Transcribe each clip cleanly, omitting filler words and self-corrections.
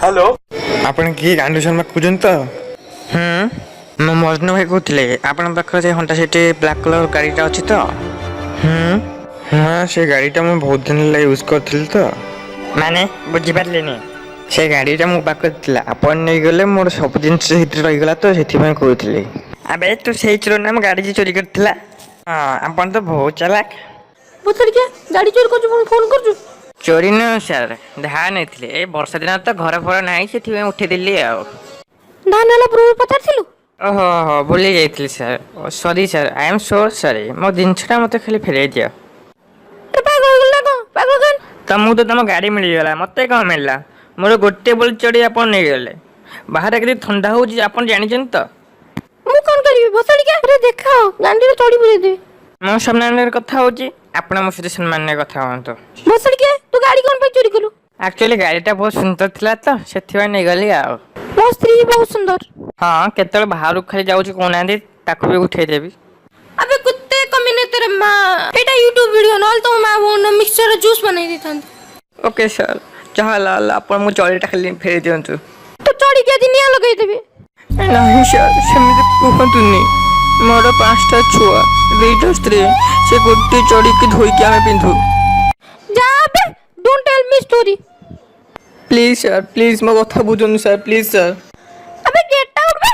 Hello आपण की गांडू शर्मा कहुछन तो ମୁଁ ମଜନୁ ଭାଇ କହୁଥିଲି। ଆପଣଙ୍କ ପାଖରେ ସେ ହଣ୍ଟା ସିଟି ବ୍ଲାକ୍ କଲର୍ ଗାଡ଼ିଟା ଅଛି ତ? हाँ से गाड़ीटा मैं बहुत दिन ହେଲା यूज करथिल तो ମାନେ ବୁଝିପାରିଲିନି। ସେ ଗାଡ଼ିଟା ମୋ ପାଖରେ ଥିଲା, ଆପଣ ନେଇଗଲେ। ମୋର ସବୁ ଜିନିଷ ସେଥିରେ ରହିଗଲା ତ, ସେଥିପାଇଁ କହୁଥିଲି। ଆବେ ତୁ ସେଇ ଚୋର ନା ମୋ ଗାଡ଼ି ଯେ ଚୋରି କରିଥିଲା? ହଁ, ଆପଣ ତ ବହୁତ ଚାଲାକ। ଗାଡ଼ି ଚୋରି କରୁଛୁ ପୁଣି ଫୋନ୍ କରୁଛୁ। ଚୋରି ନୁହେଁ ସାର୍, ଧାର ନେଇଥିଲି। ଏଇ ବର୍ଷା ଦିନ ତ ଘର ଫର ନାହିଁ, ସେଥିପାଇଁ ଉଠେଇଦେଲି ଆଉ। ଧାନ ହେଲା ପୂର୍ବରୁ ପଚାରିଥିଲୁ? ଓହୋ ଭୁଲି ଯାଇଥିଲି sir. Sorry sir, I M so sorry. ମୋ ଜିନିଷଟା ମୋତେ ଖାଲି ଫେରାଇ ଦିଅ। ପାଗଳ ହେଇଗଲା କଣ? ପାଗଳ କଣ? ତମକୁ ତ ତମ ଗାଡ଼ି ମିଳିଗଲା, ମୋତେ କ'ଣ ମିଳିଲା? ମୋର ଗୋଟେ ବୋଲ ଚଢ଼ି ଆପଣ ନେଇଗଲେ। ବାହାରେ କେତେ ଥଣ୍ଡା ହେଉଛି ଆପଣ ଜାଣିଛନ୍ତି ତ? ମୁଁ କ'ଣ କରିବି? ଭସାଣିକା ରେ ଦେଖାଅ, ଗାଣ୍ଡିରେ ଚଢ଼ି ପୁରେଇଦେବି। ମୁଁ ସମ୍ମାନରେ କଥା ହେଉଛି, ଆପଣ ମୋ ସହିତ ସମ୍ମାନରେ କଥା ହୁଅନ୍ତୁ। ଭସାଣିକା, ତୁ ଗାଡ଼ି କ'ଣ ପାଇଁ ଚୋରି କଲୁ? ଆକ୍ଚୁଆଲି ଗାଡ଼ିଟା ବହୁତ ସୁନ୍ଦର ଥିଲା ତ, ସେଥିପାଇଁ ନେଇଗଲି ଆଉ। ମୋ ସ୍ତ୍ରୀ ବହୁତ ସୁନ୍ଦର। ହଁ, କେତେବେଳେ ବାହାରକୁ ଖାଲି ଯାଉଛି କହୁନାହାନ୍ତି, ତାକୁ ବି ଉଠେଇଦେବି। ଆବେ କୁତ୍ତେ କମିନେ ତେରେ ମା। ଏଇଟା ୟୁଟ୍ୟୁବ ଭିଡ଼ିଓ, ନହେଲେ ତମ ମା ବୋଉ ମିକ୍ସଚର ଜୁସ୍ ବନେଇ ଦେଇଥାନ୍ତି। ଓକେ ସାର୍, ଯାହା ହେଲା ହେଲା, ଆପଣ ମୋ ଚଳିଟା ଖାଲି ଫେରାଇ ଦିଅନ୍ତୁ। ତୁ ଚଢ଼ିକି ଆଜି ନିଆଁ ଲଗେଇଦେବି। ନାହିଁ ସାର୍, ସେମିତି କୁହନ୍ତୁନି। ମୋର 5ଟା ଛୁଆ, 2ଟା ସ୍ତ୍ରୀ, ସେ ଗୋଟିଏ ଚଢ଼ିକି ଧୋଇକି ଆମେ ପିନ୍ଧୁ। ଯା ବେ, don't tell me story. Please sir, please ମୋ କଥା ବୁଝନ୍ତୁ sir, please sir. Abe get out ବେ।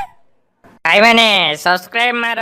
ଭାଇମାନେ ସବସ୍କ୍ରାଇବ୍ ମାର।